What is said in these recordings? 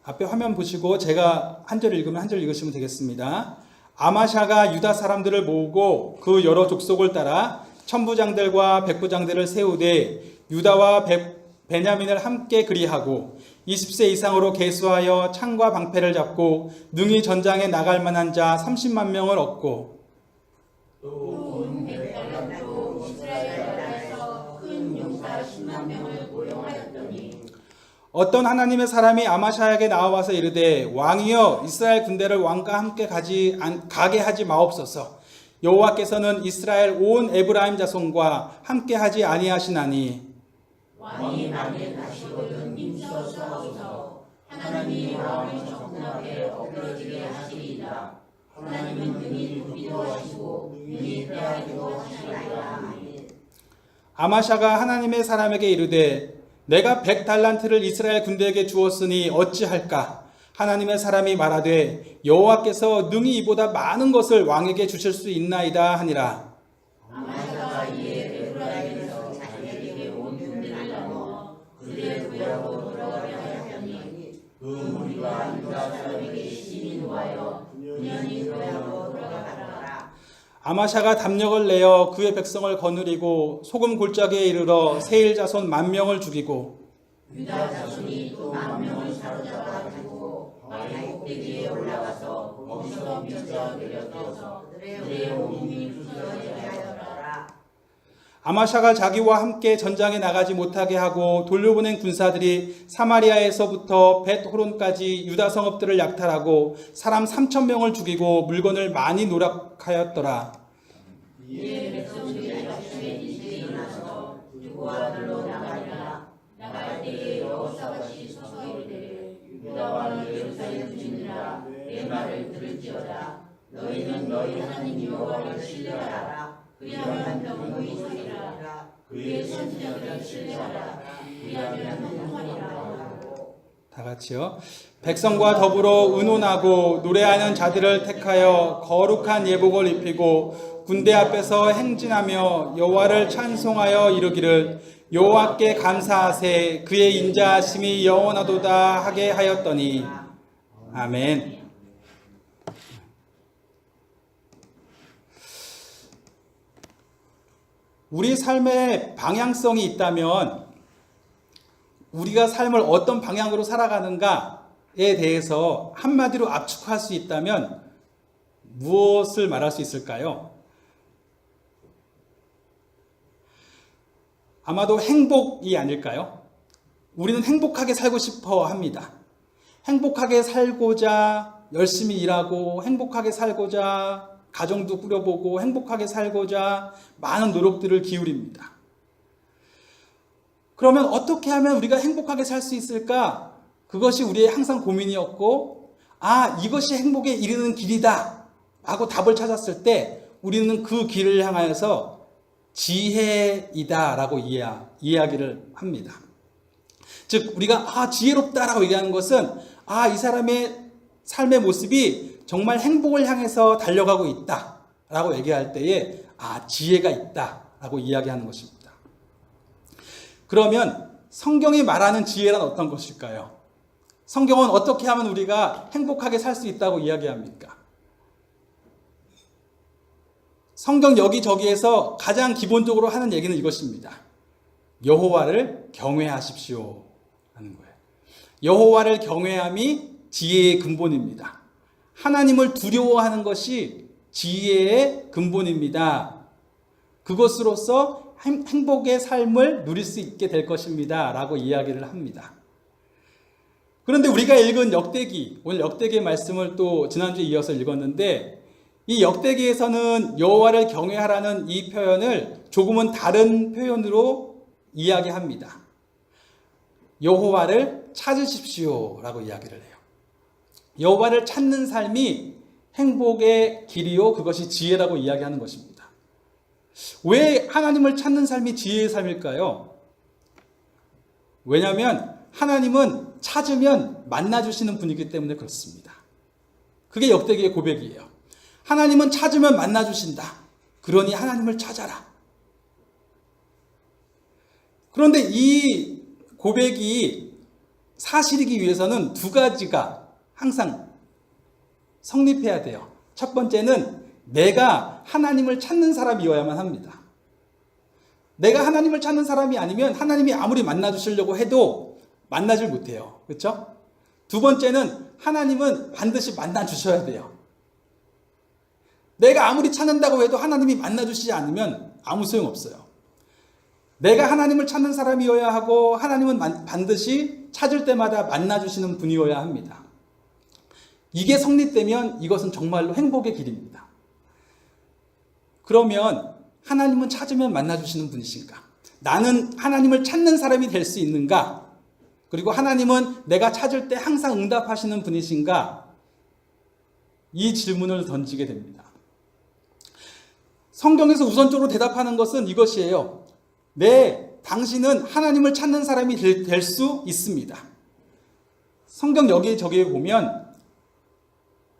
앞에 화면 보시고 제가 한 절 읽으면 한 절 읽으시면 되겠습니다. 아마샤가 유다 사람들을 모으고 그 여러 족속을 따라 천부장들과 백부장들을 세우되 유다와 베냐민을 함께 그리하고 20세 이상으로 계수하여 창과 방패를 잡고 능히 전장에 나갈 만한 자 30만 명을 얻고 온 백달란트로 이스라엘 나라에서 큰 용사 10만 명을 고용하였더니 어떤 하나님의 사람이 아마샤에게 나와서 이르되 왕이여 이스라엘 군대를 왕과 함께 가게 하지 마옵소서. 여호와께서는 이스라엘 온 에브라임 자손과 함께 하지 아니하시나니 왕이 만일 가시거든 임서서옵소서. 하나님이 왕의 적군 앞에 엎드러지게 하시리이다. 하나님은 능히 돕기도 하시고 능히 패하기도 하시리이다. 아마샤가 하나님의 사람에게 이르되 내가 100달란트를 이스라엘 군대에게 주었으니 어찌할까? 하나님의 사람이 말하되 여호와께서 능히 이보다 많은 것을 왕에게 주실 수 있나이다 하니라. 아마샤가 이에 에브라임에서 자기에게 온 군대를 나누어 그들의 구역으로 돌아가게 하였더니 그 무리가 유다 사람에게 심히 노하여 분연히 구역으로 돌아가더라. 아마샤가 담력을 내어 그의 백성을 거느리고 소금 골짜기에 이르러 세일 자손 10,000명을 죽이고 유다 자손이 또 10,000명을 사로잡아 가지고 바위 꼭대기에 올라가서 거기서 미쳐 내려떠서 그들의 몸이 부서지게 하였더라. 아마샤가 자기와 함께 전장에 나가지 못하게 하고 돌려보낸 군사들이 사마리아에서부터 벳호론까지 유다 성읍들을 약탈하고 사람 3,000명을 죽이고 물건을 많이 노력하였더라. 이에 백성들이 아침에 일찍 일어나서 두고와 들로 나가니라. 나갈 때에 여호사밧이 서서 이르되 유다 왕이 예루살렘 주민들아 내 말을 들을지어다. 너희는 너희 하나님 여호와를 신뢰하라. 그리하면 병거이 서리라. 그의 선지자들을 신뢰하라. 그리하면 형통하리라. 다 같이요. 백성과 더불어 의논하고 노래하는 자들을 택하여 거룩한 예복을 입히고 군대 앞에서 행진하며 여호와를 찬송하여 이르기를 여호와께 감사하세 그의 인자하심이 영원하도다 하게 하였더니 아멘. 우리 삶에 방향성이 있다면 우리가 삶을 어떤 방향으로 살아가는가에 대해서 한마디로 압축할 수 있다면 무엇을 말할 수 있을까요? 아마도 행복이 아닐까요? 우리는 행복하게 살고 싶어 합니다. 행복하게 살고자 열심히 일하고 행복하게 살고자 가정도 꾸려보고 행복하게 살고자 많은 노력들을 기울입니다. 그러면 어떻게 하면 우리가 행복하게 살 수 있을까? 그것이 우리의 항상 고민이었고 이것이 행복에 이르는 길이다 하고 답을 찾았을 때 우리는 그 길을 향하여서 지혜이다 라고 이야기를 합니다. 즉 우리가 지혜롭다라고 얘기하는 것은 이 사람의 삶의 모습이 정말 행복을 향해서 달려가고 있다 라고 얘기할 때에 지혜가 있다 라고 이야기하는 것입니다. 그러면 성경이 말하는 지혜란 어떤 것일까요? 성경은 어떻게 하면 우리가 행복하게 살 수 있다고 이야기합니까? 성경 여기저기에서 가장 기본적으로 하는 얘기는 이것입니다. 여호와를 경외하십시오 하는 거예요. 여호와를 경외함이 지혜의 근본입니다. 하나님을 두려워하는 것이 지혜의 근본입니다. 그것으로서 행복의 삶을 누릴 수 있게 될 것입니다 라고 이야기를 합니다. 그런데 우리가 읽은 역대기, 오늘 역대기의 말씀을 또 지난주에 이어서 읽었는데 이 역대기에서는 여호와를 경외하라는 이 표현을 조금은 다른 표현으로 이야기합니다. 여호와를 찾으십시오 라고 이야기를 해요. 여호와를 찾는 삶이 행복의 길이요 그것이 지혜라고 이야기하는 것입니다. 왜 하나님을 찾는 삶이 지혜의 삶일까요? 왜냐하면 하나님은 찾으면 만나주시는 분이기 때문에 그렇습니다. 그게 역대기의 고백이에요. 하나님은 찾으면 만나주신다. 그러니 하나님을 찾아라. 그런데 이 고백이 사실이기 위해서는 두 가지가 항상 성립해야 돼요. 첫 번째는 내가 하나님을 찾는 사람이어야만 합니다. 내가 하나님을 찾는 사람이 아니면 하나님이 아무리 만나주시려고 해도 만나질 못해요. 그렇죠? 두 번째는 하나님은 반드시 만나주셔야 돼요. 내가 아무리 찾는다고 해도 하나님이 만나주시지 않으면 아무 소용없어요. 내가 하나님을 찾는 사람이어야 하고 하나님은 반드시 찾을 때마다 만나주시는 분이어야 합니다. 이게 성립되면 이것은 정말로 행복의 길입니다. 그러면 하나님은 찾으면 만나주시는 분이신가? 나는 하나님을 찾는 사람이 될 수 있는가? 그리고 하나님은 내가 찾을 때 항상 응답하시는 분이신가? 이 질문을 던지게 됩니다. 성경에서 우선적으로 대답하는 것은 이것이에요. 네, 당신은 하나님을 찾는 사람이 될 수 있습니다. 성경 여기저기에 보면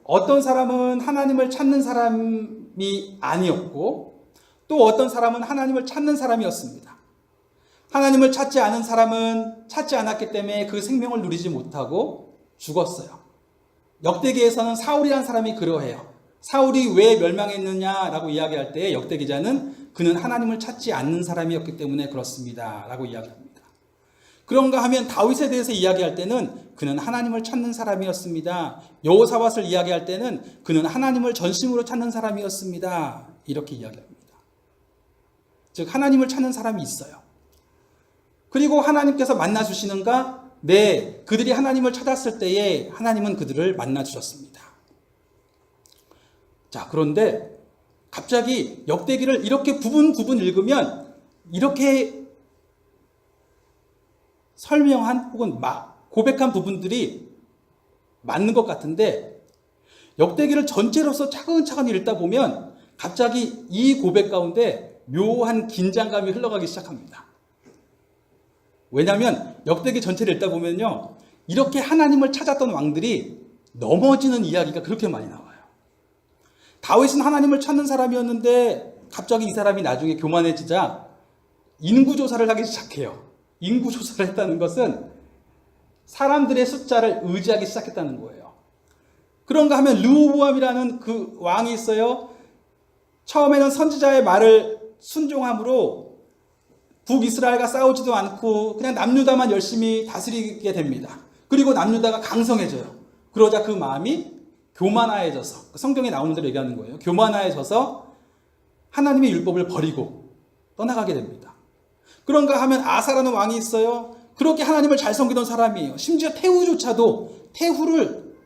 어떤 사람은 하나님을 찾는 사람이 아니었고 또 어떤 사람은 하나님을 찾는 사람이었습니다. 하나님을 찾지 않은 사람은 찾지 않았기 때문에 그 생명을 누리지 못하고 죽었어요. 역대기에서는 사울이라는 사람이 그러해요. 사울이 왜 멸망했느냐라고 이야기할 때 역대 기자는 그는 하나님을 찾지 않는 사람이었기 때문에 그렇습니다 라고 이야기합니다. 그런가 하면 다윗에 대해서 이야기할 때는 그는 하나님을 찾는 사람이었습니다. 여호사밧을 이야기할 때는 그는 하나님을 전심으로 찾는 사람이었습니다. 이렇게 이야기합니다. 즉 하나님을 찾는 사람이 있어요. 그리고 하나님께서 만나주시는가? 네, 그들이 하나님을 찾았을 때에 하나님은 그들을 만나주셨습니다. 자, 그런데 갑자기 역대기를 이렇게 부분 읽으면 이렇게 설명한 혹은 고백한 부분들이 맞는 것 같은데 역대기를 전체로서 차근차근 읽다 보면 갑자기 이 고백 가운데 묘한 긴장감이 흘러가기 시작합니다. 왜냐하면 역대기 전체를 읽다 보면요, 이렇게 하나님을 찾았던 왕들이 넘어지는 이야기가 그렇게 많이 나와요. 다윗은 하나님을 찾는 사람이었는데 갑자기 이 사람이 나중에 교만해지자 인구조사를 하기 시작해요. 인구조사를 했다는 것은 사람들의 숫자를 의지하기 시작했다는 거예요. 그런가 하면 르호보암이라는 그 왕이 있어요. 처음에는 선지자의 말을 순종함으로 북이스라엘과 싸우지도 않고 그냥 남유다만 열심히 다스리게 됩니다. 그리고 남유다가 강성해져요. 그러자 그 마음이 교만하여져서, 성경에 나오는 대로 얘기하는 거예요. 교만하여져서 하나님의 율법을 버리고 떠나가게 됩니다. 그런가 하면 아사라는 왕이 있어요. 그렇게 하나님을 잘 섬기던 사람이에요. 심지어 태후조차도 태후를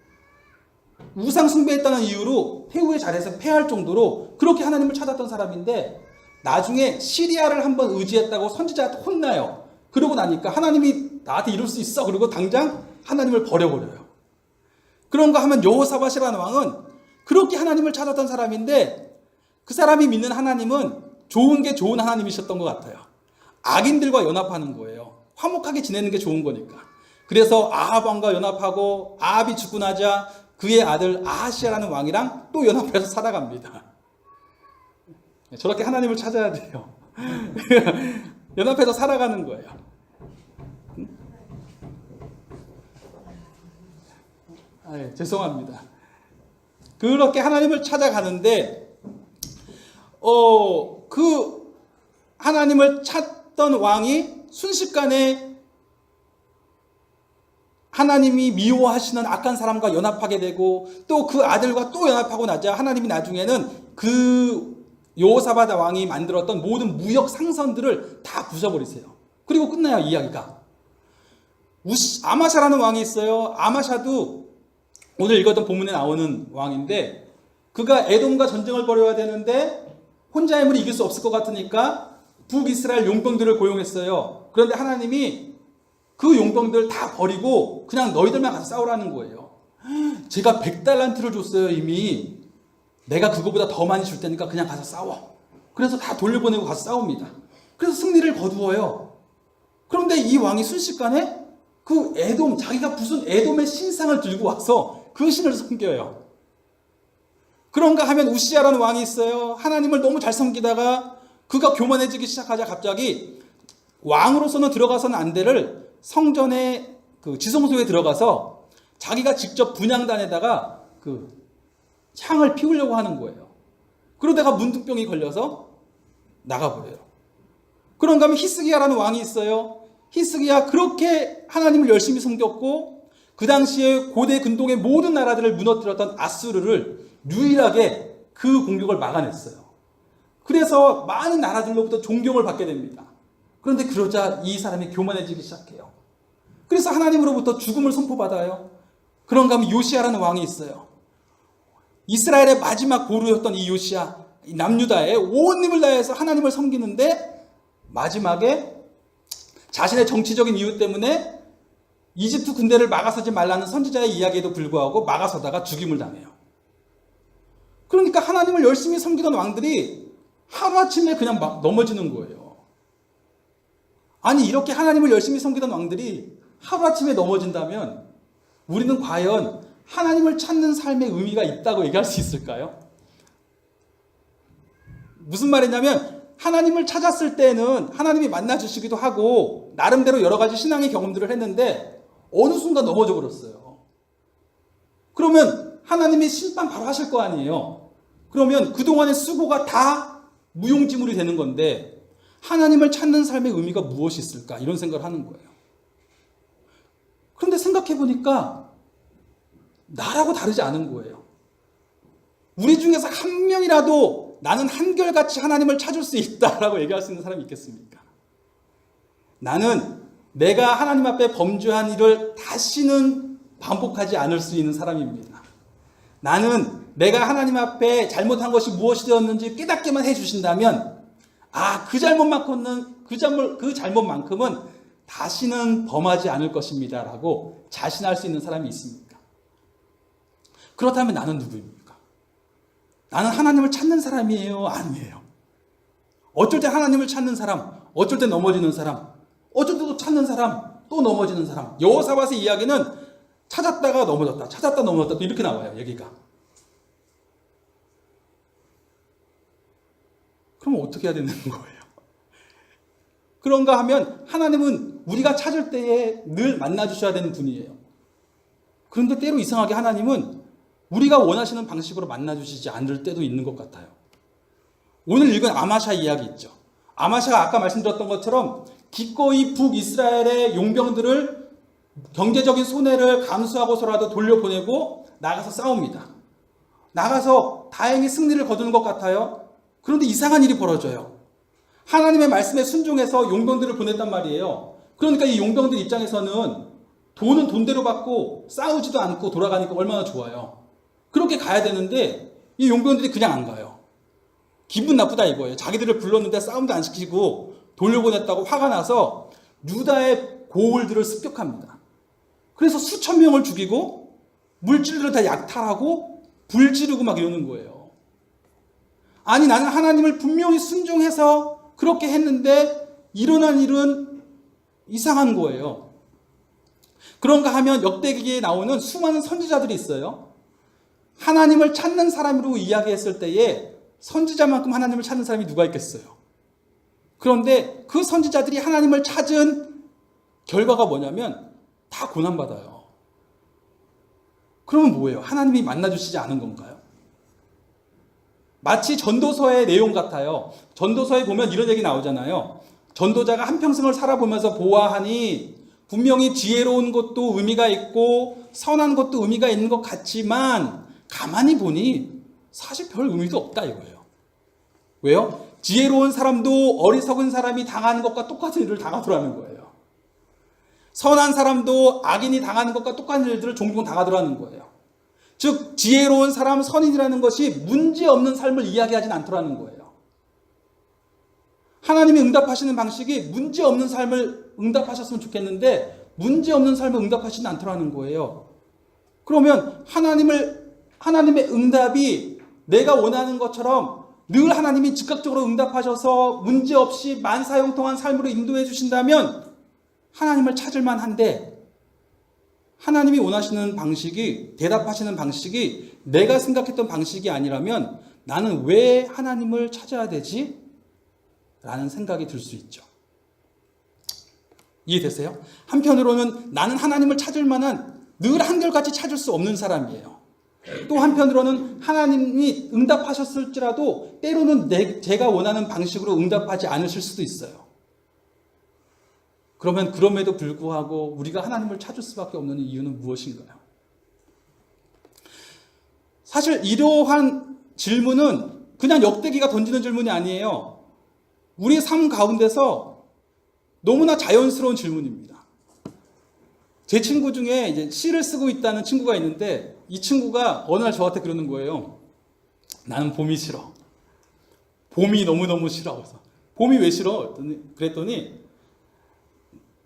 우상 숭배했다는 이유로 태후의 자리에서 패할 정도로 그렇게 하나님을 찾았던 사람인데 나중에 시리아를 한번 의지했다고 선지자한테 혼나요. 그러고 나니까 하나님이 나한테 이룰 수 있어. 그리고 당장 하나님을 버려버려요. 그런가 하면 여호사밧이라는 왕은 그렇게 하나님을 찾았던 사람인데 그 사람이 믿는 하나님은 좋은 게 좋은 하나님이셨던 것 같아요. 악인들과 연합하는 거예요. 화목하게 지내는 게 좋은 거니까. 그래서 아합 왕과 연합하고 아합이 죽고 나자 그의 아들 아하시아라는 왕이랑 또 연합해서 살아갑니다. 저렇게 하나님을 찾아야 돼요. 연합해서 살아가는 거예요. 죄송합니다. 그렇게 하나님을 찾아가는데 그 하나님을 찾던 왕이 순식간에 하나님이 미워하시는 악한 사람과 연합하게 되고 또 그 아들과 또 연합하고 나자 하나님이 나중에는 그 여호사밧 왕이 만들었던 모든 무역 상선들을 다 부숴버리세요. 그리고 끝나요, 이야기가. 아마샤라는 왕이 있어요. 아마샤도 오늘 읽었던 본문에 나오는 왕인데 그가 에돔과 전쟁을 벌여야 되는데 혼자 힘으로 이길 수 없을 것 같으니까 북이스라엘 용병들을 고용했어요. 그런데 하나님이 그 용병들 다 버리고 그냥 너희들만 가서 싸우라는 거예요. 제가 100달란트를 줬어요, 이미. 내가 그거보다 더 많이 줄 테니까 그냥 가서 싸워. 그래서 다 돌려보내고 가서 싸웁니다. 그래서 승리를 거두어요. 그런데 이 왕이 순식간에 그 에돔, 자기가 무슨 에돔의 신상을 들고 와서 그 신을 섬겨요. 그런가 하면 우시아라는 왕이 있어요. 하나님을 너무 잘 섬기다가 그가 교만해지기 시작하자 갑자기 왕으로서는 들어가서는 안 되를 성전의 그 지성소에 들어가서 자기가 직접 분향단에다가 그 향을 피우려고 하는 거예요. 그러다가 문둥병이 걸려서 나가버려요. 그런가 하면 히스기야라는 왕이 있어요. 히스기야 그렇게 하나님을 열심히 섬겼고 그 당시에 고대 근동의 모든 나라들을 무너뜨렸던 아수르를 유일하게 그 공격을 막아냈어요. 그래서 많은 나라들로부터 존경을 받게 됩니다. 그런데 그러자 이 사람이 교만해지기 시작해요. 그래서 하나님으로부터 죽음을 선포받아요. 그런가 하면 요시야라는 왕이 있어요. 이스라엘의 마지막 보루였던 이 요시야, 남유다의 온 힘을 다해서 하나님을 섬기는데 마지막에 자신의 정치적인 이유 때문에 이집트 군대를 막아서지 말라는 선지자의 이야기에도 불구하고 막아서다가 죽임을 당해요. 그러니까 하나님을 열심히 섬기던 왕들이 하루아침에 그냥 막 넘어지는 거예요. 아니 이렇게 하나님을 열심히 섬기던 왕들이 하루아침에 넘어진다면 우리는 과연 하나님을 찾는 삶의 의미가 있다고 얘기할 수 있을까요? 무슨 말이냐면 하나님을 찾았을 때는 하나님이 만나주시기도 하고 나름대로 여러 가지 신앙의 경험들을 했는데 어느 순간 넘어져 버렸어요. 그러면 하나님이 심판 바로 하실 거 아니에요. 그러면 그동안의 수고가 다 무용지물이 되는 건데 하나님을 찾는 삶의 의미가 무엇이 있을까? 이런 생각을 하는 거예요. 그런데 생각해 보니까 나라고 다르지 않은 거예요. 우리 중에서 한 명이라도 나는 한결같이 하나님을 찾을 수 있다라고 얘기할 수 있는 사람이 있겠습니까? 나는 내가 하나님 앞에 범죄한 일을 다시는 반복하지 않을 수 있는 사람입니다. 나는 내가 하나님 앞에 잘못한 것이 무엇이 되었는지 깨닫게만 해주신다면 그 잘못만큼은 다시는 범하지 않을 것입니다 라고 자신할 수 있는 사람이 있습니까? 그렇다면 나는 누구입니까? 나는 하나님을 찾는 사람이에요? 아니에요? 어쩔 때 하나님을 찾는 사람, 어쩔 때 넘어지는 사람, 어쩔 때 또 찾는 사람, 또 넘어지는 사람. 여호사밧의 이야기는 찾았다가 넘어졌다, 찾았다 넘어졌다 또 이렇게 나와요. 얘기가. 그럼 어떻게 해야 되는 거예요? 그런가 하면 하나님은 우리가 찾을 때에 늘 만나주셔야 되는 분이에요. 그런데 때로 이상하게 하나님은 우리가 원하시는 방식으로 만나주시지 않을 때도 있는 것 같아요. 오늘 읽은 아마샤 이야기 있죠. 아마샤가 아까 말씀드렸던 것처럼 기꺼이 북이스라엘의 용병들을 경제적인 손해를 감수하고서라도 돌려보내고 나가서 싸웁니다. 나가서 다행히 승리를 거두는 것 같아요. 그런데 이상한 일이 벌어져요. 하나님의 말씀에 순종해서 용병들을 보냈단 말이에요. 그러니까 이 용병들 입장에서는 돈은 돈대로 받고 싸우지도 않고 돌아가니까 얼마나 좋아요. 그렇게 가야 되는데 이 용병들이 그냥 안 가요. 기분 나쁘다 이거예요. 자기들을 불렀는데 싸움도 안 시키고 돌려보냈다고 화가 나서 유다의 고을들을 습격합니다. 그래서 수천 명을 죽이고 물질들을 다 약탈하고 불 지르고 막 이러는 거예요. 아니 나는 하나님을 분명히 순종해서 그렇게 했는데 일어난 일은 이상한 거예요. 그런가 하면 역대기에 나오는 수많은 선지자들이 있어요. 하나님을 찾는 사람으로 이야기했을 때에 선지자만큼 하나님을 찾는 사람이 누가 있겠어요? 그런데 그 선지자들이 하나님을 찾은 결과가 뭐냐면 다 고난받아요. 그러면 뭐예요? 하나님이 만나주시지 않은 건가요? 마치 전도서의 내용 같아요. 전도서에 보면 이런 얘기 나오잖아요. 전도자가 한평생을 살아보면서 보아하니 분명히 지혜로운 것도 의미가 있고 선한 것도 의미가 있는 것 같지만 가만히 보니 사실 별 의미도 없다 이거예요. 왜요? 지혜로운 사람도 어리석은 사람이 당하는 것과 똑같은 일을 당하더라는 거예요. 선한 사람도 악인이 당하는 것과 똑같은 일들을 종종 당하더라는 거예요. 즉 지혜로운 사람, 선인이라는 것이 문제없는 삶을 이야기하진 않더라는 거예요. 하나님이 응답하시는 방식이 문제없는 삶을 응답하셨으면 좋겠는데 문제없는 삶을 응답하시진 않더라는 거예요. 그러면 하나님의 응답이 내가 원하는 것처럼 늘 하나님이 즉각적으로 응답하셔서 문제없이 만사형통한 삶으로 인도해 주신다면 하나님을 찾을 만한데 하나님이 원하시는 방식이, 대답하시는 방식이 내가 생각했던 방식이 아니라면 나는 왜 하나님을 찾아야 되지? 라는 생각이 들 수 있죠. 이해되세요? 한편으로는 나는 하나님을 찾을 만한 늘 한결같이 찾을 수 없는 사람이에요. 또 한편으로는 하나님이 응답하셨을지라도 때로는 제가 원하는 방식으로 응답하지 않으실 수도 있어요. 그러면 그럼에도 불구하고 우리가 하나님을 찾을 수밖에 없는 이유는 무엇인가요? 사실 이러한 질문은 그냥 역대기가 던지는 질문이 아니에요. 우리의 삶 가운데서 너무나 자연스러운 질문입니다. 제 친구 중에 이제 시를 쓰고 있다는 친구가 있는데 이 친구가 어느 날 저한테 그러는 거예요. 나는 봄이 싫어. 봄이 너무너무 싫어. 그래서 봄이 왜 싫어? 그랬더니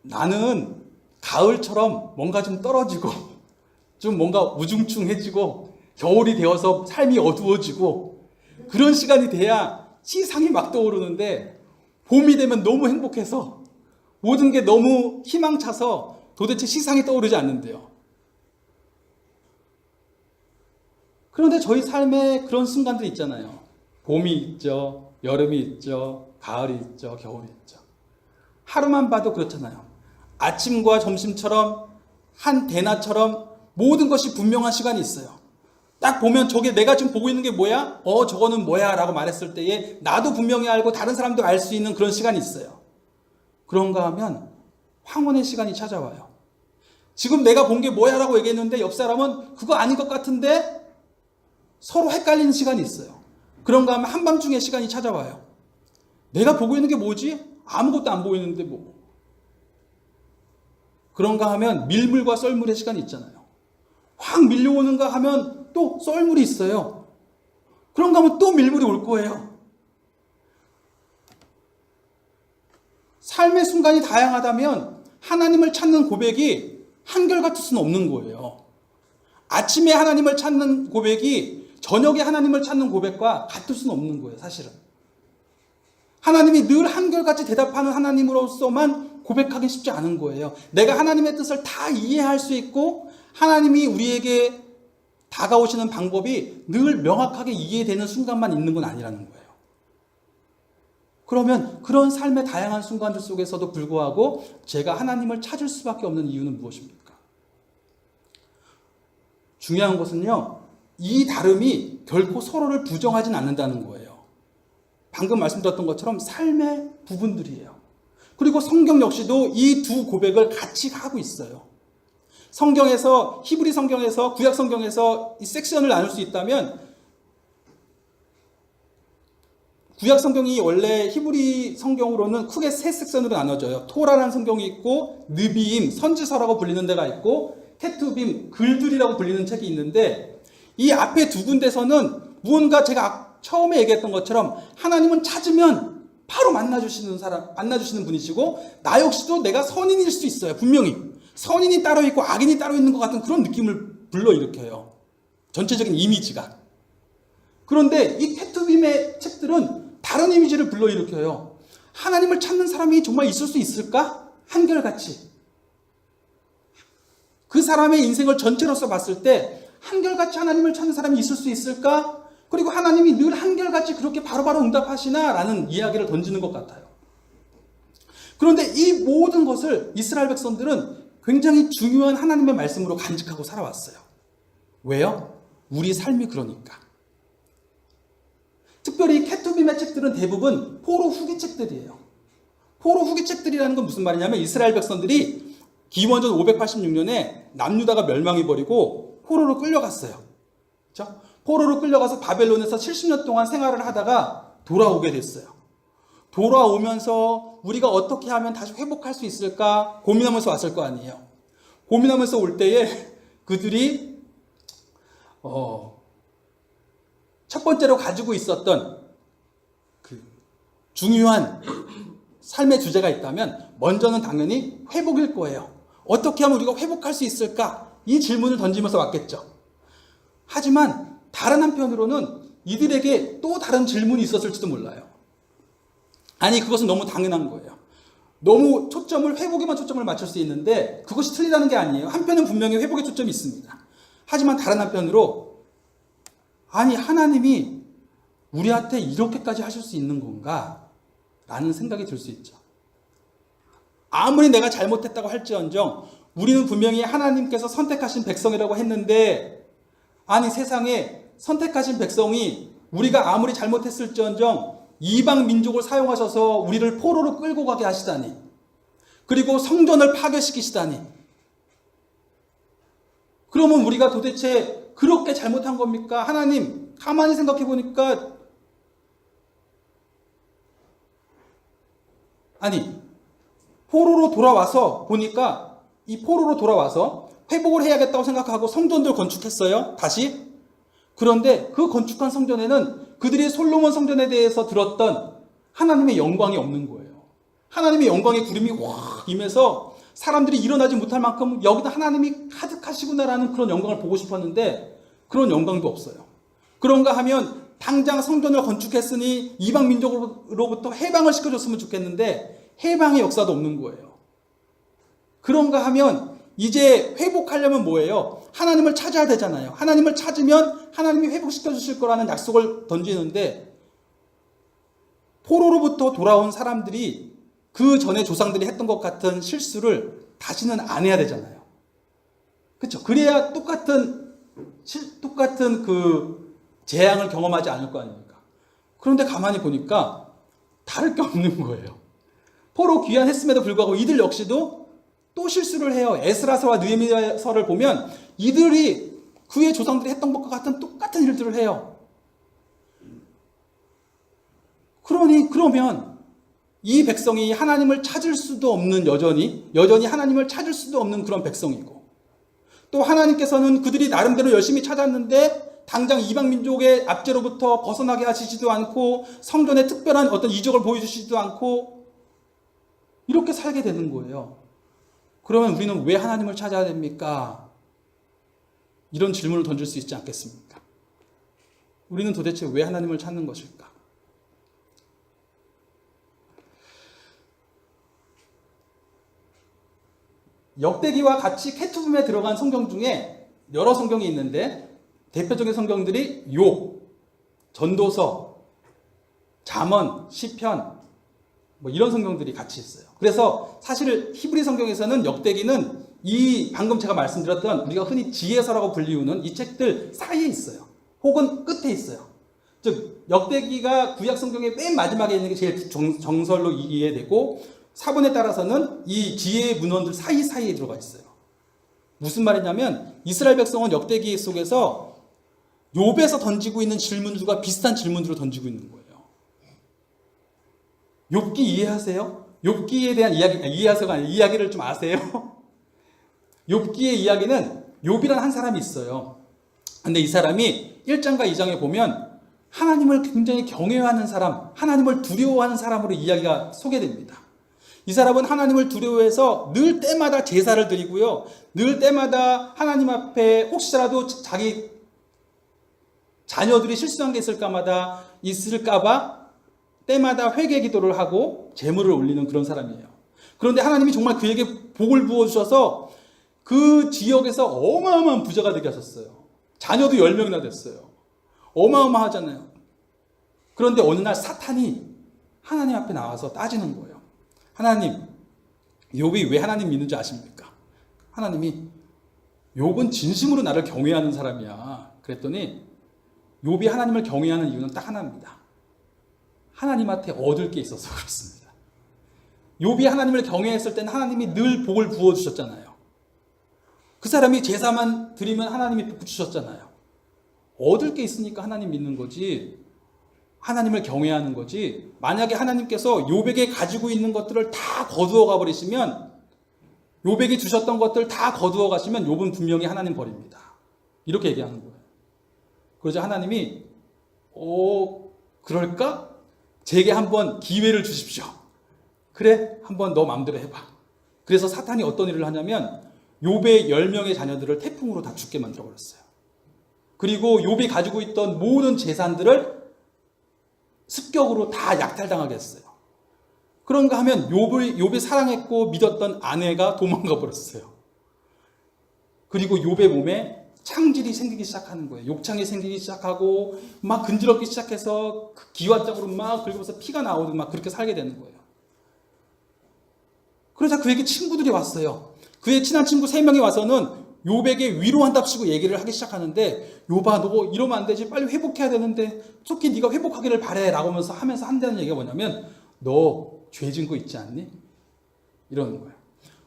나는 가을처럼 뭔가 좀 떨어지고 좀 뭔가 우중충해지고 겨울이 되어서 삶이 어두워지고 그런 시간이 돼야 시상이 막 떠오르는데 봄이 되면 너무 행복해서 모든 게 너무 희망차서 도대체 시상이 떠오르지 않는데요. 그런데 저희 삶에 그런 순간들이 있잖아요. 봄이 있죠. 여름이 있죠. 가을이 있죠. 겨울이 있죠. 하루만 봐도 그렇잖아요. 아침과 점심처럼 한 대낮처럼 모든 것이 분명한 시간이 있어요. 딱 보면 저게 내가 지금 보고 있는 게 뭐야? 저거는 뭐야? 라고 말했을 때에 나도 분명히 알고 다른 사람도 알 수 있는 그런 시간이 있어요. 그런가 하면 황혼의 시간이 찾아와요. 지금 내가 본 게 뭐야? 라고 얘기했는데 옆 사람은 그거 아닌 것 같은데 서로 헷갈리는 시간이 있어요. 그런가 하면 한밤중의 시간이 찾아와요. 내가 보고 있는 게 뭐지? 아무것도 안 보이는데 뭐. 그런가 하면 밀물과 썰물의 시간이 있잖아요. 확 밀려오는가 하면 또 썰물이 있어요. 그런가 하면 또 밀물이 올 거예요. 삶의 순간이 다양하다면 하나님을 찾는 고백이 한결같을 수는 없는 거예요. 아침에 하나님을 찾는 고백이 저녁에 하나님을 찾는 고백과 같을 수는 없는 거예요, 사실은. 하나님이 늘 한결같이 대답하는 하나님으로서만 고백하기 쉽지 않은 거예요. 내가 하나님의 뜻을 다 이해할 수 있고 하나님이 우리에게 다가오시는 방법이 늘 명확하게 이해되는 순간만 있는 건 아니라는 거예요. 그러면 그런 삶의 다양한 순간들 속에서도 불구하고 제가 하나님을 찾을 수밖에 없는 이유는 무엇입니까? 중요한 것은요, 이 다름이 결코 서로를 부정하진 않는다는 거예요. 방금 말씀드렸던 것처럼 삶의 부분들이에요. 그리고 성경 역시도 이 두 고백을 같이 하고 있어요. 성경에서, 히브리 성경에서, 구약 성경에서 이 섹션을 나눌 수 있다면 구약 성경이 원래 히브리 성경으로는 크게 세 섹션으로 나눠져요. 토라라는 성경이 있고 느비임, 선지서라고 불리는 데가 있고 케투빔, 글들이라고 불리는 책이 있는데 이 앞에 두 군데서는 무언가 제가 처음에 얘기했던 것처럼 하나님은 찾으면 바로 만나주시는 분이시고 나 역시도 내가 선인일 수 있어요. 분명히. 선인이 따로 있고 악인이 따로 있는 것 같은 그런 느낌을 불러일으켜요. 전체적인 이미지가. 그런데 이 케투빔의 책들은 다른 이미지를 불러일으켜요. 하나님을 찾는 사람이 정말 있을 수 있을까? 한결같이. 그 사람의 인생을 전체로서 봤을 때 한결같이 하나님을 찾는 사람이 있을 수 있을까? 그리고 하나님이 늘 한결같이 그렇게 바로바로 응답하시나? 라는 이야기를 던지는 것 같아요. 그런데 이 모든 것을 이스라엘 백성들은 굉장히 중요한 하나님의 말씀으로 간직하고 살아왔어요. 왜요? 우리 삶이 그러니까. 특별히 케투빔의 책들은 대부분 포로 후기 책들이에요. 포로 후기 책들이라는 건 무슨 말이냐면 이스라엘 백성들이 기원전 586년에 남유다가 멸망해버리고 포로로 끌려갔어요. 그렇죠? 포로로 끌려가서 바벨론에서 70년 동안 생활을 하다가 돌아오게 됐어요. 돌아오면서 우리가 어떻게 하면 다시 회복할 수 있을까 고민하면서 왔을 거 아니에요. 고민하면서 올 때에 그들이 첫 번째로 가지고 있었던 그 중요한 삶의 주제가 있다면 먼저는 당연히 회복일 거예요. 어떻게 하면 우리가 회복할 수 있을까? 이 질문을 던지면서 왔겠죠. 하지만 다른 한편으로는 이들에게 또 다른 질문이 있었을지도 몰라요. 아니, 그것은 너무 당연한 거예요. 너무 회복에만 초점을 맞출 수 있는데 그것이 틀리다는 게 아니에요. 한편은 분명히 회복에 초점이 있습니다. 하지만 다른 한편으로 아니, 하나님이 우리한테 이렇게까지 하실 수 있는 건가? 라는 생각이 들 수 있죠. 아무리 내가 잘못했다고 할지언정 우리는 분명히 하나님께서 선택하신 백성이라고 했는데, 아니 세상에 선택하신 백성이 우리가 아무리 잘못했을지언정 이방 민족을 사용하셔서 우리를 포로로 끌고 가게 하시다니, 그리고 성전을 파괴시키시다니, 그러면 우리가 도대체 그렇게 잘못한 겁니까? 하나님, 가만히 생각해 보니까, 아니 포로로 돌아와서 보니까, 이 포로로 돌아와서 회복을 해야겠다고 생각하고 성전들 건축했어요, 다시. 그런데 그 건축한 성전에는 그들이 솔로몬 성전에 대해서 들었던 하나님의 영광이 없는 거예요. 하나님의 영광의 구름이 확 임해서 사람들이 일어나지 못할 만큼 여기다 하나님이 가득하시구나라는 그런 영광을 보고 싶었는데 그런 영광도 없어요. 그런가 하면 당장 성전을 건축했으니 이방 민족으로부터 해방을 시켜줬으면 좋겠는데 해방의 역사도 없는 거예요. 그런가 하면 이제 회복하려면 뭐예요? 하나님을 찾아야 되잖아요. 하나님을 찾으면 하나님이 회복시켜 주실 거라는 약속을 던지는데, 포로로부터 돌아온 사람들이 그 전에 조상들이 했던 것 같은 실수를 다시는 안 해야 되잖아요. 그렇죠? 그래야 똑같은 그 재앙을 경험하지 않을 거 아닙니까? 그런데 가만히 보니까 다를 게 없는 거예요. 포로 귀환했음에도 불구하고 이들 역시도 또 실수를 해요. 에스라서와 느헤미야서를 보면 이들이 그의 조상들이 했던 것과 같은 똑같은 일들을 해요. 그러면 이 백성이 하나님을 찾을 수도 없는, 여전히 하나님을 찾을 수도 없는 그런 백성이고, 또 하나님께서는 그들이 나름대로 열심히 찾았는데 당장 이방 민족의 압제로부터 벗어나게 하시지도 않고 성전에 특별한 어떤 이적을 보여주시지도 않고 이렇게 살게 되는 거예요. 그러면 우리는 왜 하나님을 찾아야 됩니까? 이런 질문을 던질 수 있지 않겠습니까? 우리는 도대체 왜 하나님을 찾는 것일까? 역대기와 같이 케투붐에 들어간 성경 중에 여러 성경이 있는데 대표적인 성경들이 욥, 전도서, 잠언, 시편, 뭐 이런 성경들이 같이 있어요. 그래서 사실 히브리 성경에서는 역대기는 이 방금 제가 말씀드렸던 우리가 흔히 지혜서라고 불리우는 이 책들 사이에 있어요. 혹은 끝에 있어요. 즉 역대기가 구약 성경의 맨 마지막에 있는 게 제일 정설로 이해되고, 사본에 따라서는 이 지혜의 문헌들 사이사이에 들어가 있어요. 무슨 말이냐면 이스라엘 백성은 역대기 속에서 욥에서 던지고 있는 질문들과 비슷한 질문들을 던지고 있는 거예요. 욥기 이해하세요? 욥기에 대한 이해하세요가 아니라 이야기를 좀 아세요? 욥기의 이야기는 욥이라는 한 사람이 있어요. 근데 이 사람이 1장과 2장에 보면 하나님을 굉장히 경외하는 사람, 하나님을 두려워하는 사람으로 이야기가 소개됩니다. 이 사람은 하나님을 두려워해서 늘 때마다 제사를 드리고요. 늘 때마다 하나님 앞에 혹시라도 자기 자녀들이 실수한 게 있을까봐 때마다 회개 기도를 하고 제물을 올리는 그런 사람이에요. 그런데 하나님이 정말 그에게 복을 부어주셔서 그 지역에서 어마어마한 부자가 되게 하셨어요. 자녀도 10명이나 됐어요. 어마어마하잖아요. 그런데 어느 날 사탄이 하나님 앞에 나와서 따지는 거예요. 하나님, 욥이 왜 하나님 믿는지 아십니까? 하나님이, 욥은 진심으로 나를 경외하는 사람이야. 그랬더니 욥이 하나님을 경외하는 이유는 딱 하나입니다. 하나님한테 얻을 게 있어서 그렇습니다. 욥이 하나님을 경외했을 때는 하나님이 늘 복을 부어주셨잖아요. 그 사람이 제사만 드리면 하나님이 복 주셨잖아요. 얻을 게 있으니까 하나님 믿는 거지, 하나님을 경외하는 거지. 만약에 하나님께서 욥에게 가지고 있는 것들을 다 거두어 가버리시면, 욥에게 주셨던 것들 다 거두어 가시면 욥은 분명히 하나님 버립니다. 이렇게 얘기하는 거예요. 그러자 하나님이 그럴까? 제게 한번 기회를 주십시오. 그래, 한번 너 마음대로 해봐. 그래서 사탄이 어떤 일을 하냐면 욥의 10명의 자녀들을 태풍으로 다 죽게 만들어버렸어요. 그리고 욥이 가지고 있던 모든 재산들을 습격으로 다 약탈당하게 했어요. 그런가 하면 욥이 사랑했고 믿었던 아내가 도망가 버렸어요. 그리고 욥의 몸에 창질이 생기기 시작하는 거예요. 욕창이 생기기 시작하고 막 근지럽기 시작해서 기와장으로 막 긁으면서 피가 나오듯 막 그렇게 살게 되는 거예요. 그러자 그에게 친구들이 왔어요. 그의 친한 친구 3명이 와서는 욥에게 위로한답시고 얘기를 하기 시작하는데, 욥아 너 이러면 안 되지, 빨리 회복해야 되는데 특히 네가 회복하기를 바래 라고 하면서 한다는 얘기가 뭐냐면, 너 죄 진 거 있지 않니? 이러는 거예요.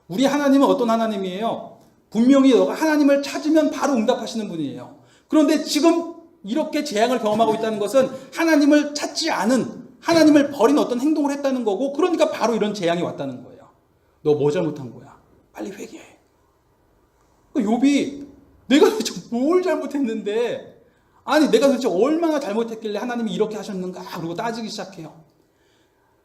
우리 하나님은 어떤 하나님이에요? 분명히 너가 하나님을 찾으면 바로 응답하시는 분이에요. 그런데 지금 이렇게 재앙을 경험하고 있다는 것은 하나님을 찾지 않은, 하나님을 버린 어떤 행동을 했다는 거고, 그러니까 바로 이런 재앙이 왔다는 거예요. 너 뭐 잘못한 거야? 빨리 회개해. 욥이 내가 도대체 뭘 잘못했는데, 아니 내가 도대체 얼마나 잘못했길래 하나님이 이렇게 하셨는가, 그리고 따지기 시작해요.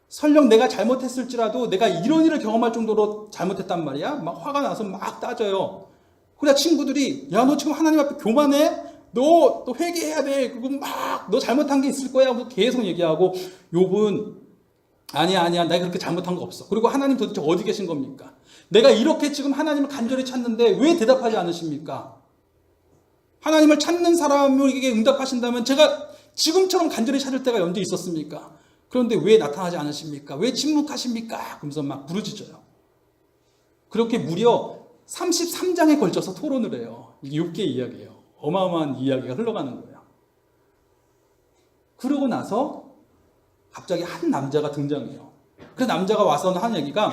설령 내가 잘못했을지라도 내가 이런 일을 경험할 정도로 잘못했단 말이야. 막 화가 나서 막 따져요. 그래 친구들이 야 너 지금 하나님 앞에 교만해? 너 회개해야 돼. 그리고 막 너 잘못한 게 있을 거야. 계속 얘기하고, 욥은 아니야 내가 그렇게 잘못한 거 없어. 그리고 하나님 도대체 어디 계신 겁니까? 내가 이렇게 지금 하나님을 간절히 찾는데 왜 대답하지 않으십니까? 하나님을 찾는 사람에게 응답하신다면 제가 지금처럼 간절히 찾을 때가 언제 있었습니까? 그런데 왜 나타나지 않으십니까? 왜 침묵하십니까? 그러면서 막 부르짖어요. 그렇게 무려 33장에 걸쳐서 토론을 해요. 이게 욥기의 이야기예요. 어마어마한 이야기가 흘러가는 거예요. 그러고 나서 갑자기 한 남자가 등장해요. 그 남자가 와서는 하는 얘기가,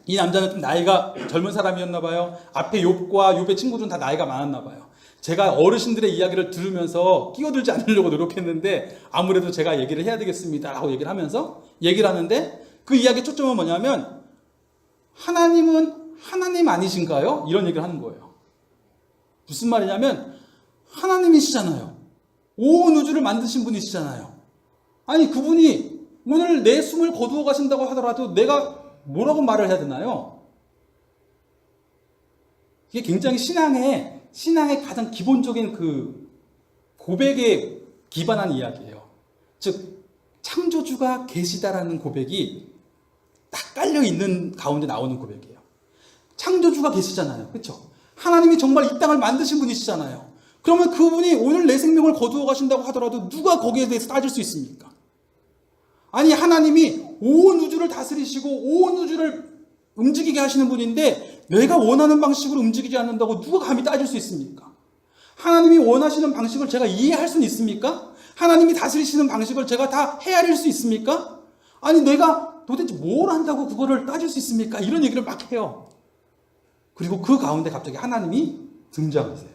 이 남자는 좀 나이가 젊은 사람이었나 봐요. 앞에 욥과 욥의 친구들은 다 나이가 많았나 봐요. 제가 어르신들의 이야기를 들으면서 끼어들지 않으려고 노력했는데 아무래도 제가 얘기를 해야 되겠습니다 라고 얘기를 하면서 얘기를 하는데, 그 이야기의 초점은 뭐냐면, 하나님은 하나님 아니신가요? 이런 얘기를 하는 거예요. 무슨 말이냐면, 하나님이시잖아요. 온 우주를 만드신 분이시잖아요. 아니 그분이 오늘 내 숨을 거두어 가신다고 하더라도 내가 뭐라고 말을 해야 되나요? 이게 굉장히 신앙의 가장 기본적인 그 고백에 기반한 이야기예요. 즉 창조주가 계시다라는 고백이 딱 깔려 있는 가운데 나오는 고백이에요. 창조주가 계시잖아요. 그렇죠? 하나님이 정말 이 땅을 만드신 분이시잖아요. 그러면 그분이 오늘 내 생명을 거두어 가신다고 하더라도 누가 거기에 대해서 따질 수 있습니까? 아니 하나님이 온 우주를 다스리시고 온 우주를 움직이게 하시는 분인데 내가 원하는 방식으로 움직이지 않는다고 누가 감히 따질 수 있습니까? 하나님이 원하시는 방식을 제가 이해할 수는 있습니까? 하나님이 다스리시는 방식을 제가 다 헤아릴 수 있습니까? 아니 내가 도대체 뭘 한다고 그거를 따질 수 있습니까? 이런 얘기를 막 해요. 그리고 그 가운데 갑자기 하나님이 등장하세요.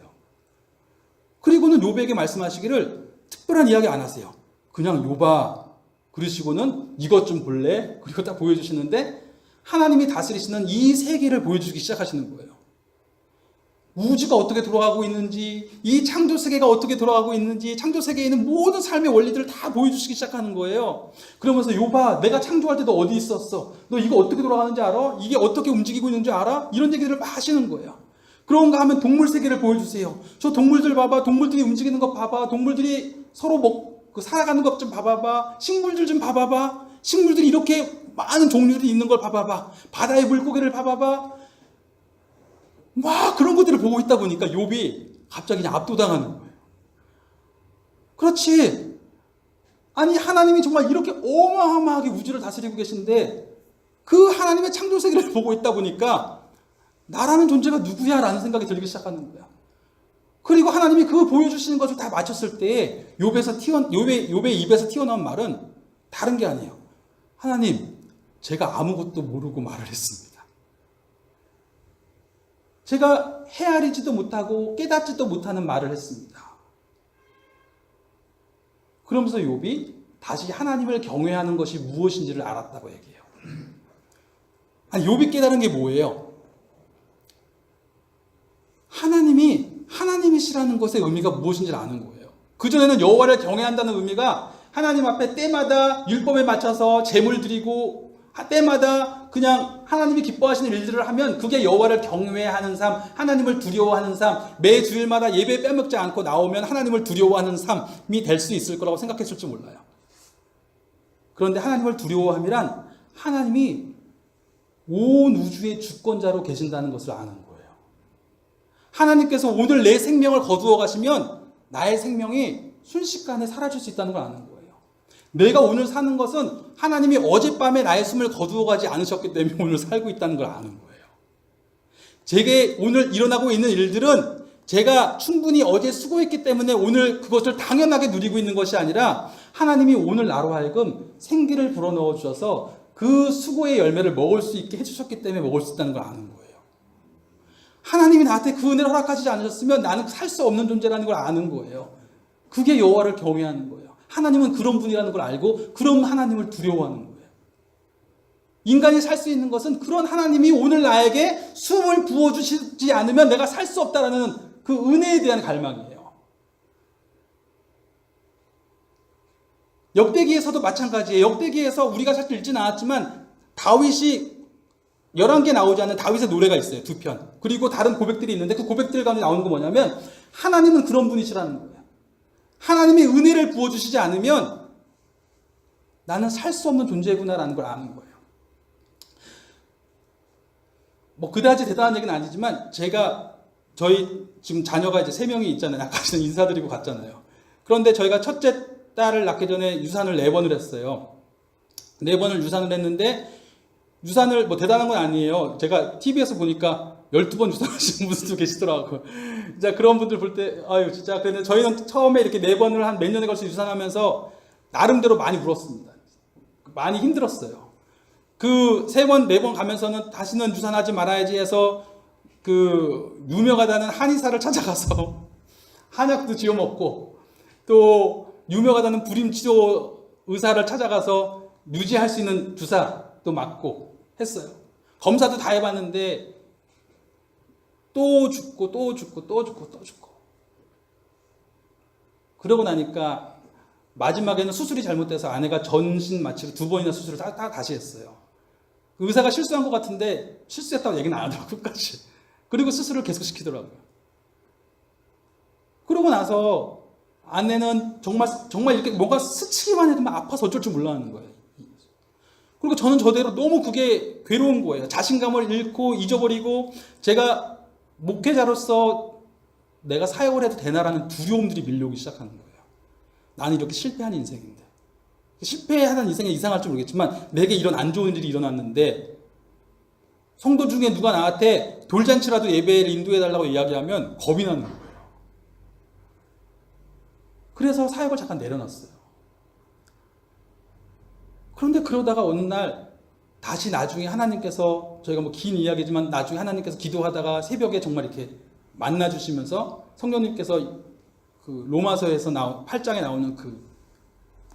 그리고는 욥에게 말씀하시기를 특별한 이야기 안 하세요. 그냥 욥아 그러시고는 이것 좀 볼래? 그리고 딱 보여주시는데 하나님이 다스리시는 이 세계를 보여주기 시작하시는 거예요. 우주가 어떻게 돌아가고 있는지, 이 창조 세계가 어떻게 돌아가고 있는지, 창조 세계에 있는 모든 삶의 원리들을 다 보여주시기 시작하는 거예요. 그러면서 욥아 내가 창조할 때도 어디 있었어? 너 이거 어떻게 돌아가는지 알아? 이게 어떻게 움직이고 있는지 알아? 이런 얘기들을 막 하시는 거예요. 그런가 하면 동물 세계를 보여주세요. 저 동물들 봐봐. 동물들이 움직이는 거 봐봐. 동물들이 서로 살아가는 것 좀 봐봐봐. 식물들 좀 봐봐봐. 식물들이 이렇게 많은 종류들이 있는 걸 봐봐봐. 바다의 물고기를 봐봐봐. 막 그런 것들을 보고 있다 보니까 욥이 갑자기 그냥 압도당하는 거예요. 그렇지. 아니 하나님이 정말 이렇게 어마어마하게 우주를 다스리고 계신데 그 하나님의 창조 세계를 보고 있다 보니까 나라는 존재가 누구야? 라는 생각이 들기 시작하는 거야. 그리고 하나님이 그 보여주시는 것을 다 마쳤을 때 욥의 입에서 튀어나온 말은 다른 게 아니에요. 하나님, 제가 아무것도 모르고 말을 했습니다. 제가 헤아리지도 못하고 깨닫지도 못하는 말을 했습니다. 그러면서 욥이 다시 하나님을 경외하는 것이 무엇인지를 알았다고 얘기해요. 아니, 욥이 깨달은 게 뭐예요? 하나님이시라는 것의 의미가 무엇인지를 아는 거예요. 그전에는 여호와를 경외한다는 의미가 하나님 앞에 때마다 율법에 맞춰서 제물 드리고 때마다 그냥 하나님이 기뻐하시는 일들을 하면 그게 여호와를 경외하는 삶, 하나님을 두려워하는 삶, 매 주일마다 예배 빼먹지 않고 나오면 하나님을 두려워하는 삶이 될 수 있을 거라고 생각했을지 몰라요. 그런데 하나님을 두려워함이란 하나님이 온 우주의 주권자로 계신다는 것을 아는 거예요. 하나님께서 오늘 내 생명을 거두어 가시면 나의 생명이 순식간에 사라질 수 있다는 걸 아는 거예요. 내가 오늘 사는 것은 하나님이 어젯밤에 나의 숨을 거두어가지 않으셨기 때문에 오늘 살고 있다는 걸 아는 거예요. 제게 오늘 일어나고 있는 일들은 제가 충분히 어제 수고했기 때문에 오늘 그것을 당연하게 누리고 있는 것이 아니라 하나님이 오늘 나로 하여금 생기를 불어넣어 주셔서 그 수고의 열매를 먹을 수 있게 해주셨기 때문에 먹을 수 있다는 걸 아는 거예요. 하나님이 나한테 그 은혜를 허락하지 않으셨으면 나는 살 수 없는 존재라는 걸 아는 거예요. 그게 여호와를 경외하는 거예요. 하나님은 그런 분이라는 걸 알고 그런 하나님을 두려워하는 거예요. 인간이 살 수 있는 것은 그런 하나님이 오늘 나에게 숨을 부어주시지 않으면 내가 살 수 없다라는 그 은혜에 대한 갈망이에요. 역대기에서도 마찬가지예요. 역대기에서 우리가 사실 읽지는 않았지만 다윗이 11개 나오지 않는 다윗의 노래가 있어요. 2편. 그리고 다른 고백들이 있는데 그 고백들 가운데 나오는 거 뭐냐면 하나님은 그런 분이시라는 거예요. 하나님이 은혜를 부어주시지 않으면 나는 살 수 없는 존재구나라는 걸 아는 거예요. 뭐 그다지 대단한 얘기는 아니지만 저희 지금 자녀가 이제 3명이 있잖아요. 아까 전에 인사드리고 갔잖아요. 그런데 저희가 첫째 딸을 낳기 전에 유산을 4번을 했어요. 4번을 유산을 했는데 유산을 뭐 대단한 건 아니에요. 제가 TV에서 보니까 12번 유산하시는 분들도 계시더라고요. 진짜 그런 분들 볼 때 아유 진짜 근데 저희는 처음에 이렇게 4번을 한 몇 년에 걸쳐 유산하면서 나름대로 많이 울었습니다. 많이 힘들었어요. 그 3번, 4번 가면서는 다시는 유산하지 말아야지 해서 그 유명하다는 한의사를 찾아가서 한약도 지어 먹고 또 유명하다는 불임치료 의사를 찾아가서 유지할 수 있는 주사도 맞고 했어요. 검사도 다 해봤는데 또 죽고 또 죽고 또 죽고 또 죽고. 그러고 나니까 마지막에는 수술이 잘못돼서 아내가 전신 마취를 2번이나 수술을 다시 했어요. 의사가 실수한 것 같은데 실수했다고 얘기는 안 하더라고요. 끝까지. 그리고 수술을 계속 시키더라고요. 그러고 나서 아내는 정말 이렇게 뭔가 스치기만 해도 막 아파서 어쩔 줄 몰라하는 거예요. 그리고 저는 저대로 너무 그게 괴로운 거예요. 자신감을 잃고 잊어버리고 제가 목회자로서 내가 사역을 해도 되나라는 두려움들이 밀려오기 시작하는 거예요. 나는 이렇게 실패한 인생인데. 실패하는 인생이 이상할지 모르겠지만 내게 이런 안 좋은 일이 일어났는데 성도 중에 누가 나한테 돌잔치라도 예배를 인도해달라고 이야기하면 겁이 나는 거예요. 그래서 사역을 잠깐 내려놨어요. 그런데 그러다가 어느 날 다시 나중에 하나님께서 저희가 뭐 긴 이야기지만 나중에 하나님께서 기도하다가 새벽에 정말 이렇게 만나주시면서 성령님께서 그 로마서에서 8장에 나오는 그